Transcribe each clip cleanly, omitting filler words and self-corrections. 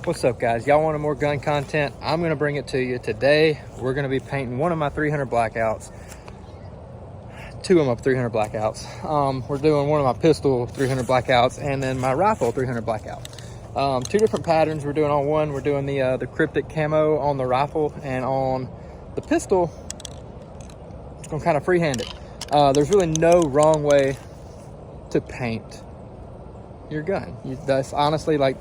What's up, guys? Y'all wanted more gun content? I'm gonna bring it to you. Today we're gonna be painting one of my 300 blackouts, two of my 300 blackouts. We're doing one of my pistol 300 blackouts and then my rifle 300 blackout. Two different patterns we're doing on one. We're doing the cryptic camo on the rifle, and on the pistol I'm gonna kind of freehand it. There's really no wrong way to paint your gun. That's honestly, like,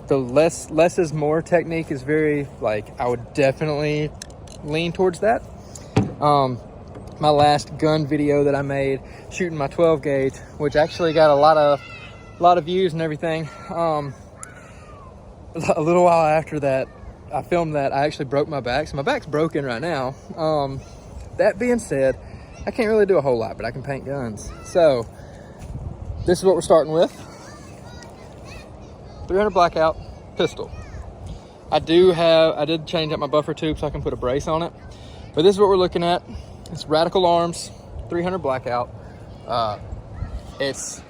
the less is more technique is very, like, I would definitely lean towards that. My last gun video that I made shooting my 12 gauge, which actually got a lot of views and everything. A little while after that, I filmed that, I actually broke my back. So my back's broken right now. That being said, I can't really do a whole lot, but I can paint guns. So this is what we're starting with. 300 blackout pistol. I did change up my buffer tube so I can put a brace on it, but this is what we're looking at. It's Radical Arms 300 blackout. I just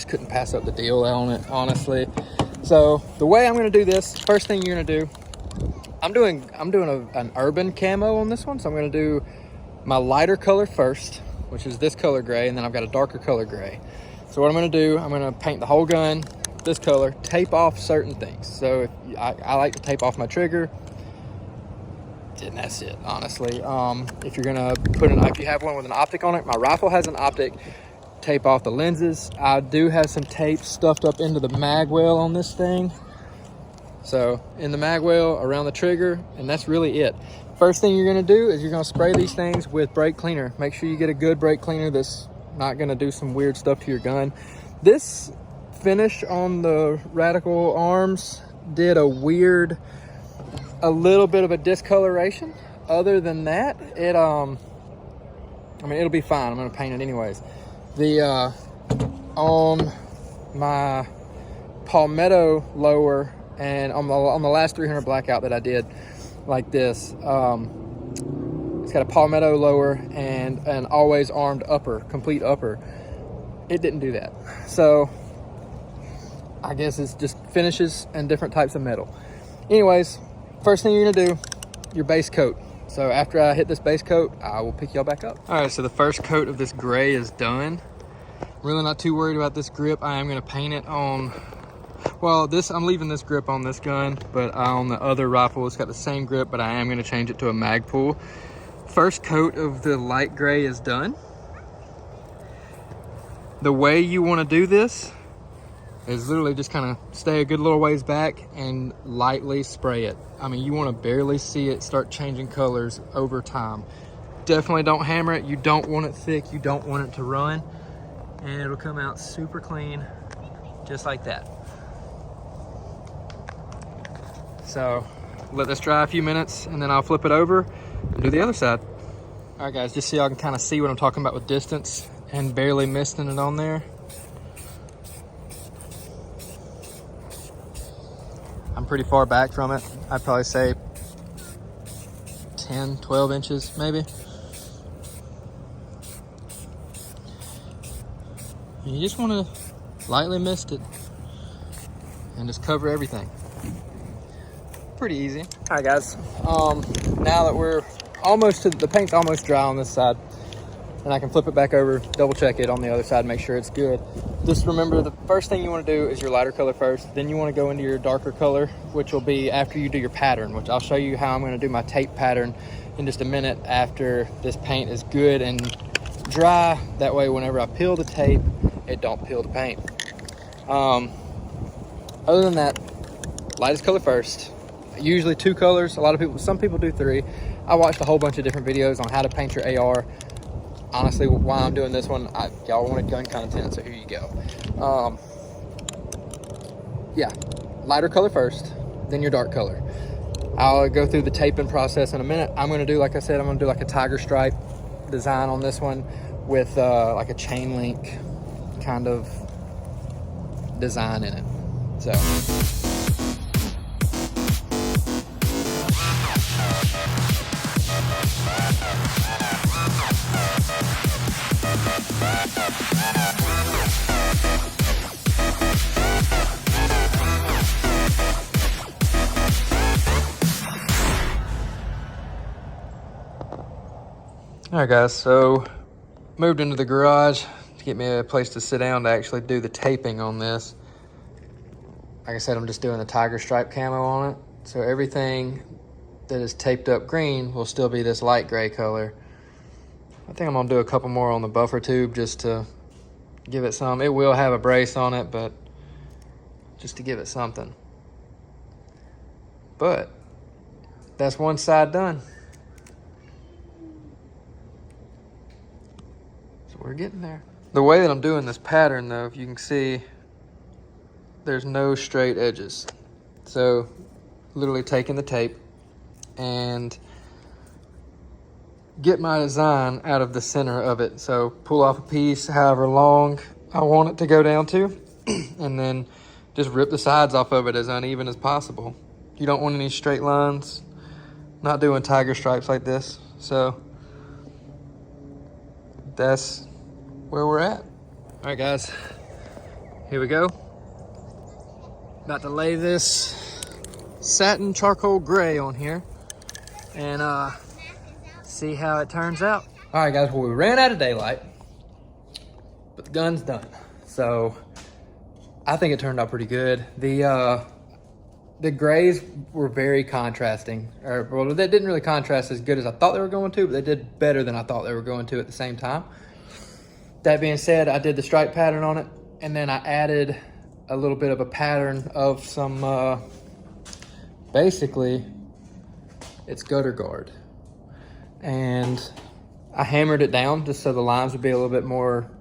couldn't pass up the deal on it, honestly. So the way I'm going to do this, first thing you're going to do, I'm doing an urban camo on this one. So I'm going to do my lighter color first, which is this color gray, and then I've got a darker color gray. So what I'm going to do, I'm going to paint the whole gun this color, tape off certain things. So if I like to tape off my trigger, and that's it, honestly. If you're gonna if you have one with an optic on it, my rifle has an optic, tape off the lenses. I do have some tape stuffed up into the mag well on this thing. So in the mag well, around the trigger, and that's really it. First thing you're gonna do is you're gonna spray these things with brake cleaner. Make sure you get a good brake cleaner that's not gonna do some weird stuff to your gun. This finish on the Radical Arms did a little bit of a discoloration. Other than that, I mean, it'll be fine. I'm gonna paint it anyways. On my palmetto lower and on the last 300 blackout that I did like this, it's got a palmetto lower and an always armed upper, complete upper. It didn't do that. So I guess it's just finishes and different types of metal. Anyways, first thing you're gonna do, your base coat. So after I hit this base coat, I will pick y'all back up. All right, so the first coat of this gray is done. Really not too worried about this grip. I am gonna paint it on, well, I'm leaving this grip on this gun, but on the other rifle, it's got the same grip, but I am gonna change it to a Magpul. First coat of the light gray is done. The way you wanna do this is literally just kind of stay a good little ways back and lightly spray it. I mean, you want to barely see it start changing colors over time. Definitely don't hammer it. You don't want it thick. You don't want it to run. And it'll come out super clean, just like that. So let this dry a few minutes and then I'll flip it over and do the other side. All right, guys, just so y'all can kind of see what I'm talking about with distance and barely misting it on there. I'm pretty far back from it. I'd probably say 10, 12 inches maybe. And you just want to lightly mist it and just cover everything. Pretty easy. All right, guys. Now that we're almost to the paint's almost dry on this side, and I can flip it back over, double check it on the other side, make sure it's good. Just remember, the first thing you want to do is your lighter color first. Then you want to go into your darker color, which will be after you do your pattern, which I'll show you how I'm going to do my tape pattern in just a minute after this paint is good and dry. That way, whenever I peel the tape, it don't peel the paint. Other than that, lightest color first. Usually 2 colors. Some people do 3. I watched a whole bunch of different videos on how to paint your AR. Honestly, why I'm doing this one, y'all wanted gun content, so here you go. Yeah, lighter color first, then your dark color. I'll go through the taping process in a minute. I'm gonna do, like I said, I'm gonna do like a tiger stripe design on this one with like a chain link kind of design in it. So. All right, guys, so moved into the garage to get me a place to sit down to actually do the taping on this. Like I said, I'm just doing the tiger stripe camo on it. So everything that is taped up green will still be this light gray color. I think I'm gonna do a couple more on the buffer tube just to give it some. It will have a brace on it, but just to give it something. But that's one side done. So we're getting there. The way that I'm doing this pattern though, if you can see, there's no straight edges. So literally taking the tape and get my design out of the center of it. So pull off a piece however long I want it to go down to, and then just rip the sides off of it as uneven as possible. You don't want any straight lines. Not doing tiger stripes like this. So that's where we're at. All right, guys, here we go. About to lay this satin charcoal gray on here and see how it turns out. All right, guys, well, we ran out of daylight, but the gun's done. So I think it turned out pretty good. The grays were very contrasting, or well, they didn't really contrast as good as I thought they were going to, but they did better than I thought they were going to at the same time. That being said, I did the stripe pattern on it, and then I added a little bit of a pattern of some, basically, it's gutter guard. And I hammered it down just so the lines would be a little bit more,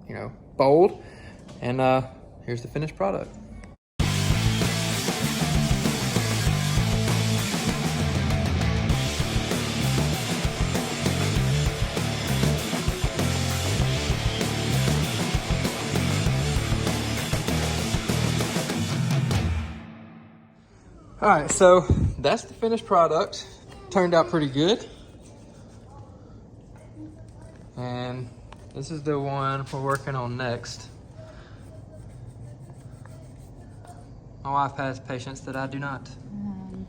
you know, bold. And here's the finished product. All right, so that's the finished product. Turned out pretty good. And this is the one we're working on next. My wife has patience that I do not.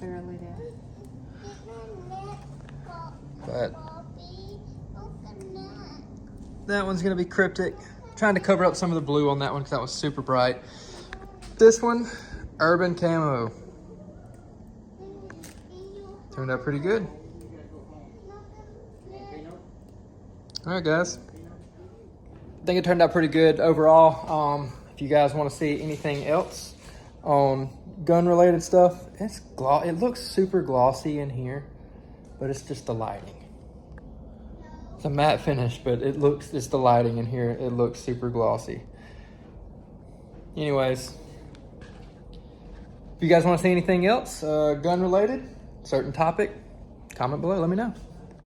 Barely do. But that one's gonna be cryptic. Trying to cover up some of the blue on that one because that was super bright. This one, urban camo. Turned out pretty good. All right, guys. I think it turned out pretty good overall. If you guys want to see anything else on gun-related stuff, it looks super glossy in here, but it's just the lighting. It's a matte finish, but it's the lighting in here. It looks super glossy. Anyways, if you guys want to see anything else gun-related, certain topic, comment below, let me know.